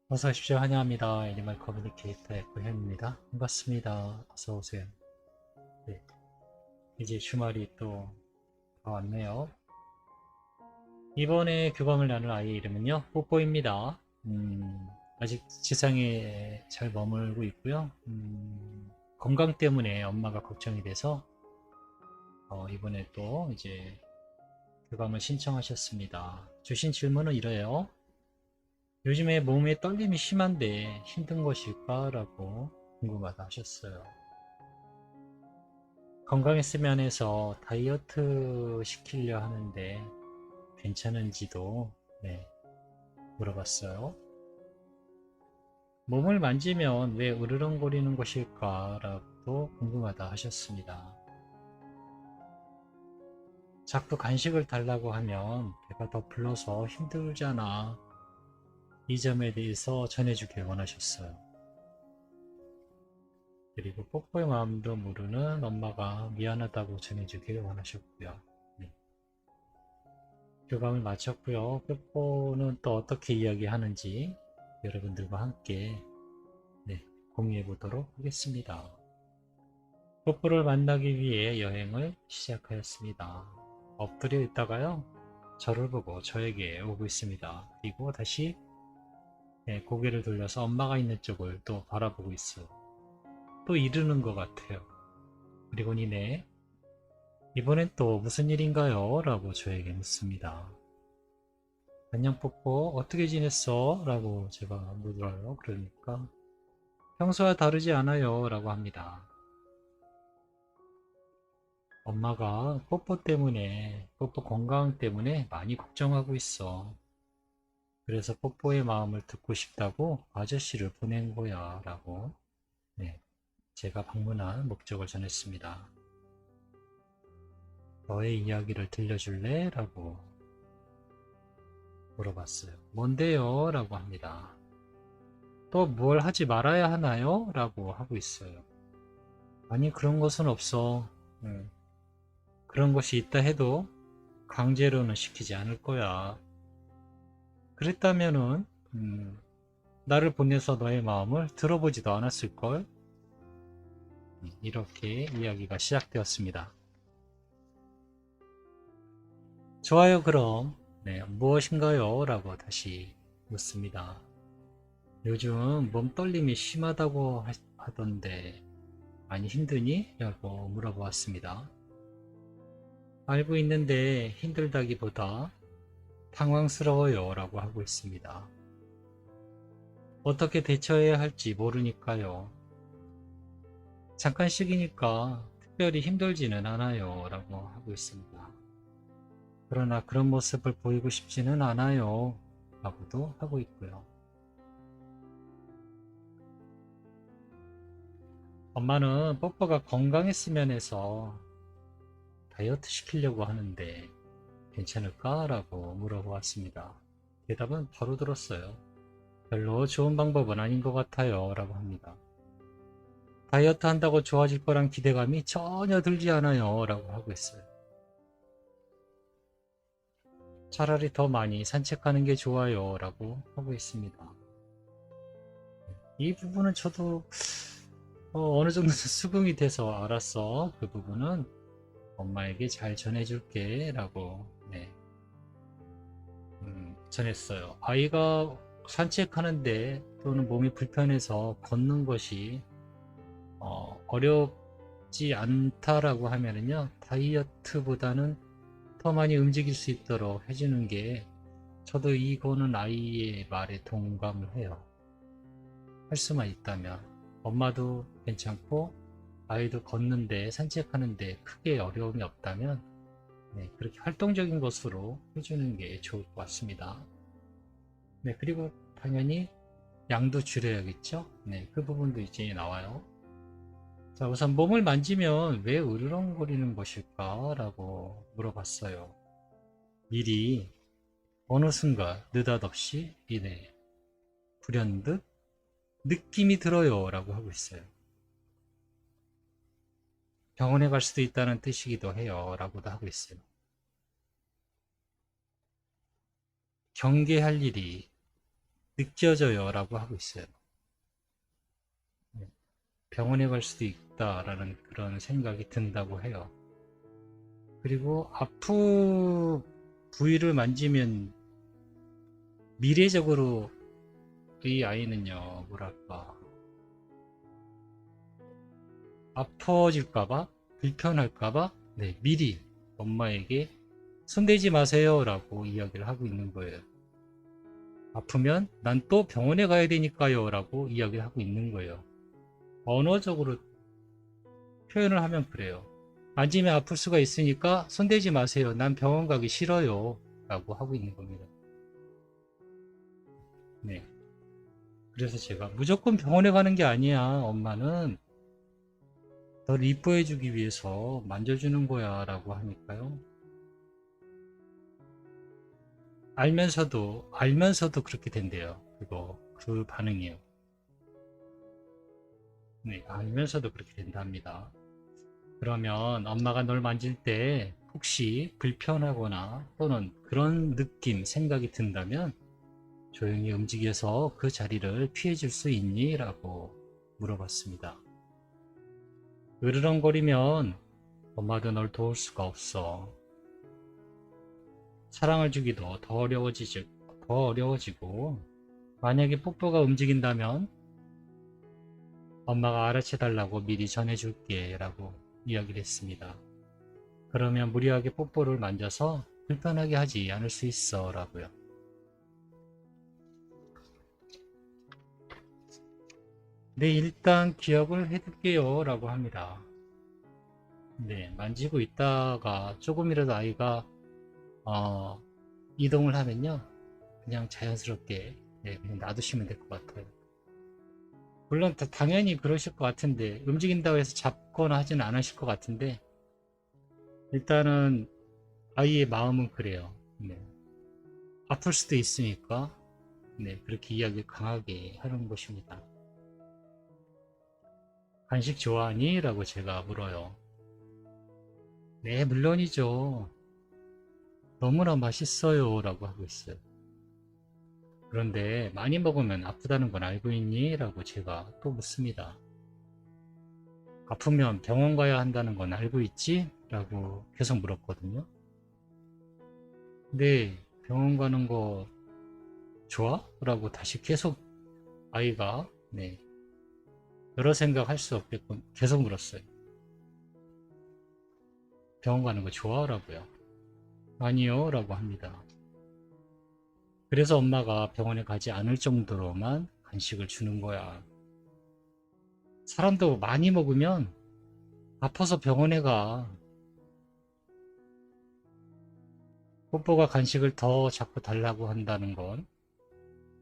어서 오십시오. 환영합니다. 애니멀 커뮤니케이터 에코현입니다. 반갑습니다. 어서 오세요. 네, 이제 주말이 또 왔네요. 이번에 교감을 나눌 아이의 이름은요, 뽀뽀입니다. 아직 지상에 잘 머물고 있고요. 건강 때문에 엄마가 걱정이 돼서 이번에 또 이제 교감을 신청하셨습니다. 주신 질문은 이래요. 요즘에 몸에 떨림이 심한데 힘든 것일까? 라고 궁금하다 하셨어요. 건강했으면 해서 다이어트 시키려 하는데 괜찮은지도 물어봤어요. 몸을 만지면 왜 으르렁거리는 것일까? 라고 궁금하다 하셨습니다. 자꾸 간식을 달라고 하면 배가 더 불러서 힘들잖아. 이 점에 대해서 전해주길 원하셨어요. 그리고 뽀뽀의 마음도 모르는 엄마가 미안하다고 전해주길 원하셨고요. 네. 교감을 마쳤고요. 뽀뽀는 또 어떻게 이야기하는지 여러분들과 함께 공유해 보도록 하겠습니다. 뽀뽀를 만나기 위해 여행을 시작하였습니다. 엎드려 있다가요. 저를 보고 저에게 오고 있습니다. 그리고 다시 고개를 돌려서 엄마가 있는 쪽을 또 바라보고 있어요. 또 이르는 것 같아요. 그리고 니네 이번엔 또 무슨 일인가요? 라고 저에게 묻습니다. 안녕 뽀뽀 어떻게 지냈어? 라고 제가 물어요. 그러니까 평소와 다르지 않아요 라고 합니다. 엄마가 뽀뽀 때문에 뽀뽀 건강 때문에 많이 걱정하고 있어. 그래서 뽀뽀의 마음을 듣고 싶다고 아저씨를 보낸 거야 라고 제가 방문한 목적을 전했습니다. 너의 이야기를 들려줄래? 라고 물어봤어요. 뭔데요? 라고 합니다. 또 뭘 하지 말아야 하나요? 라고 하고 있어요. 아니 그런 것은 없어. 그런 것이 있다 해도 강제로는 시키지 않을 거야. 그랬다면은 나를 보내서 너의 마음을 들어보지도 않았을걸? 이렇게 이야기가 시작되었습니다. 좋아요 그럼 무엇인가요? 라고 다시 묻습니다. 요즘 몸 떨림이 심하다고 하던데 많이 힘드니? 라고 물어보았습니다. 알고 있는데 힘들다기보다 당황스러워요 라고 하고 있습니다. 어떻게 대처해야 할지 모르니까요. 잠깐씩이니까 특별히 힘들지는 않아요 라고 하고 있습니다. 그러나 그런 모습을 보이고 싶지는 않아요 라고도 하고 있고요. 엄마는 뽀뽀가 건강했으면 해서 다이어트 시키려고 하는데 괜찮을까? 라고 물어보았습니다. 대답은 바로 들었어요. 별로 좋은 방법은 아닌 것 같아요 라고 합니다. 다이어트 한다고 좋아질 거란 기대감이 전혀 들지 않아요 라고 하고 있어요. 차라리 더 많이 산책하는 게 좋아요 라고 하고 있습니다. 이 부분은 저도 어느 정도 수긍이 돼서 알았어. 그 부분은 엄마에게 잘 전해줄게 라고 전했어요. 아이가 산책하는데 또는 몸이 불편해서 걷는 것이 어렵지 않다라고 하면은요, 다이어트보다는 더 많이 움직일 수 있도록 해주는 게 저도 이거는 아이의 말에 동감을 해요. 할 수만 있다면 엄마도 괜찮고 아이도 걷는데 산책하는데 크게 어려움이 없다면 그렇게 활동적인 것으로 해주는 게 좋을 것 같습니다. 그리고 당연히 양도 줄여야겠죠. 그 부분도 이제 나와요. 자, 우선 몸을 만지면 왜 으르렁거리는 것일까? 라고 물어봤어요. 미리 어느 순간 느닷없이 불현듯 느낌이 들어요 라고 하고 있어요. 병원에 갈 수도 있다는 뜻이기도 해요 라고도 하고 있어요. 경계할 일이 느껴져요 라고 하고 있어요. 네, 병원에 갈 수도 있다라는 그런 생각이 든다고 해요. 그리고 아픈 부위를 만지면 미래적으로 이 아이는요, 뭐랄까, 아파질까봐, 불편할까봐, 네, 미리 엄마에게 손대지 마세요 라고 이야기를 하고 있는 거예요. 아프면 난 또 병원에 가야 되니까요 라고 이야기를 하고 있는 거예요. 언어적으로 표현을 하면 그래요. 만지면 아플 수가 있으니까 손대지 마세요. 난 병원 가기 싫어요 라고 하고 있는 겁니다. 네. 그래서 제가 무조건 병원에 가는 게 아니야. 엄마는 널 이뻐해주기 위해서 만져주는 거야 라고 하니까요. 알면서도 그렇게 된대요. 그 반응이에요. 네, 알면서도 그렇게 된답니다. 그러면 엄마가 널 만질 때 혹시 불편하거나 또는 그런 느낌, 생각이 든다면 조용히 움직여서 그 자리를 피해줄 수 있니? 라고 물어봤습니다. 으르렁거리면 엄마도 널 도울 수가 없어. 사랑을 주기도 더 어려워지고 만약에 뽀뽀가 움직인다면 엄마가 알아채달라고 미리 전해줄게 라고 이야기를 했습니다. 그러면 무리하게 뽀뽀를 만져서 불편하게 하지 않을 수 있어 라고요. 네, 일단 기억을 해둘게요 라고 합니다. 네, 만지고 있다가 조금이라도 아이가 이동을 하면요, 그냥 자연스럽게 그냥 놔두시면 될 것 같아요. 물론 당연히 그러실 것 같은데 움직인다고 해서 잡거나 하지는 않으실 것 같은데 일단은 아이의 마음은 그래요. 네. 아플 수도 있으니까 네, 그렇게 이야기 강하게 하는 것입니다. 간식 좋아하니? 라고 제가 물어요. 네, 물론이죠. 너무나 맛있어요. 라고 하고 있어요. 그런데 많이 먹으면 아프다는 건 알고 있니? 라고 제가 또 묻습니다. 아프면 병원 가야 한다는 건 알고 있지? 라고 계속 물었거든요. 네, 병원 가는 거 좋아? 라고 다시 계속 아이가 네, 여러 생각할 수 없게끔 계속 물었어요. 병원 가는 거 좋아? 라고요. 아니요 라고 합니다. 그래서 엄마가 병원에 가지 않을 정도로만 간식을 주는 거야. 사람도 많이 먹으면 아파서 병원에 가. 뽀뽀가 간식을 더 자꾸 달라고 한다는 건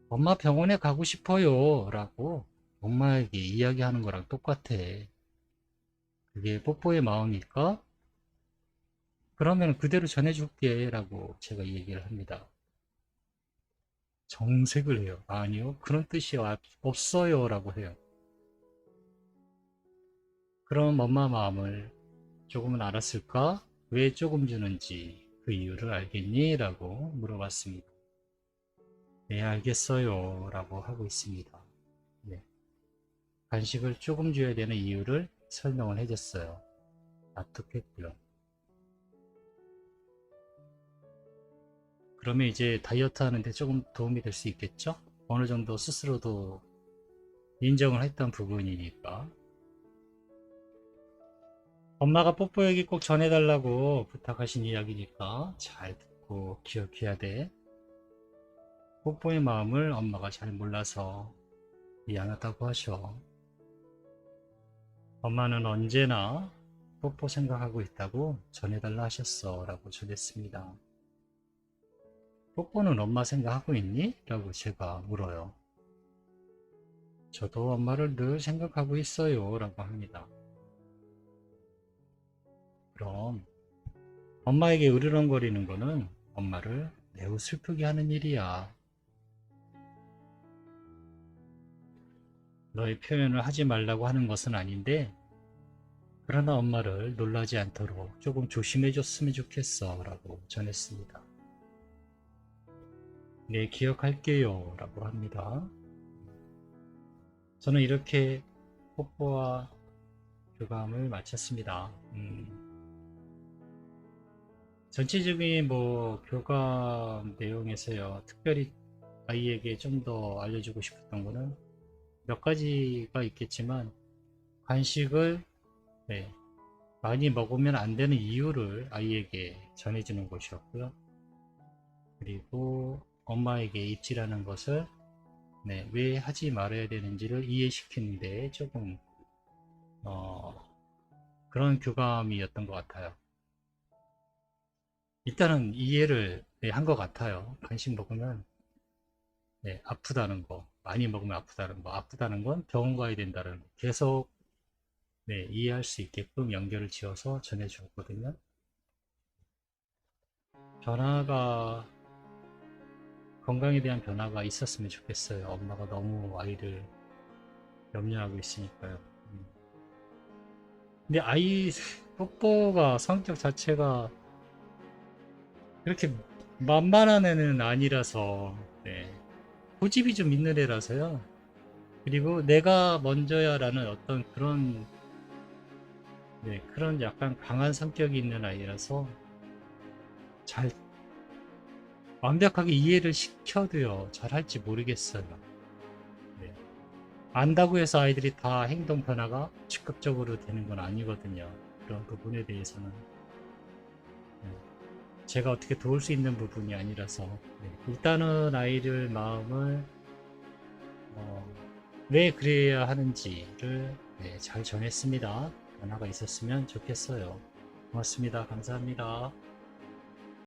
엄마 병원에 가고 싶어요 라고 엄마에게 이야기하는 거랑 똑같아. 그게 뽀뽀의 마음일까? 그러면 그대로 전해줄게 라고 제가 얘기를 합니다. 정색을 해요. 아니요, 그런 뜻이 없어요 라고 해요. 그럼 엄마 마음을 조금은 알았을까? 왜 조금 주는지 그 이유를 알겠니? 라고 물어봤습니다. 네, 알겠어요 라고 하고 있습니다. 네, 간식을 조금 줘야 되는 이유를 설명을 해줬어요. 납득했고요. 그러면 이제 다이어트 하는데 조금 도움이 될 수 있겠죠? 어느 정도 스스로도 인정을 했던 부분이니까. 엄마가 뽀뽀 얘기 꼭 전해달라고 부탁하신 이야기니까 잘 듣고 기억해야 돼. 뽀뽀의 마음을 엄마가 잘 몰라서 미안하다고 하셔. 엄마는 언제나 뽀뽀 생각하고 있다고 전해달라 하셨어 라고 전했습니다. 뽀뽀는 엄마 생각하고 있니? 라고 제가 물어요. 저도 엄마를 늘 생각하고 있어요 라고 합니다. 그럼 엄마에게 으르렁거리는 거는 엄마를 매우 슬프게 하는 일이야. 너의 표현을 하지 말라고 하는 것은 아닌데 그러나 엄마를 놀라지 않도록 조금 조심해 줬으면 좋겠어 라고 전했습니다. 네, 기억할게요. 라고 합니다. 저는 이렇게 뽀뽀와 교감을 마쳤습니다. 전체적인 뭐 교감 내용에서요, 특별히 아이에게 좀 더 알려주고 싶었던 거는 몇 가지가 있겠지만, 간식을 네, 많이 먹으면 안 되는 이유를 아이에게 전해주는 것이었고요. 그리고 엄마에게 입질하는 것을 네, 왜 하지 말아야 되는지를 이해시키는데 조금 그런 교감이었던 것 같아요. 일단은 이해를 네, 한 것 같아요. 간식 먹으면 네, 아프다는 거, 많이 먹으면 아프다는 거, 아프다는 건 병원 가야 된다는 거 계속 네, 이해할 수 있게끔 연결을 지어서 전해주었거든요. 변화가 건강에 대한 변화가 있었으면 좋겠어요. 엄마가 너무 아이를 염려하고 있으니까요. 근데 아이 뽀뽀가 성격 자체가 그렇게 만만한 애는 아니라서 네. 고집이 좀 있는 애라서요. 그리고 내가 먼저야라는 어떤 그런 네, 그런 약간 강한 성격이 있는 아이라서 잘 완벽하게 이해를 시켜도요 잘 할지 모르겠어요. 네. 안다고 해서 아이들이 다 행동 변화가 즉각적으로 되는 건 아니거든요. 그런 부분에 대해서는 네. 제가 어떻게 도울 수 있는 부분이 아니라서 네. 일단은 아이들 마음을 어, 왜 그래야 하는지를 네, 잘 정했습니다. 변화가 있었으면 좋겠어요. 고맙습니다. 감사합니다.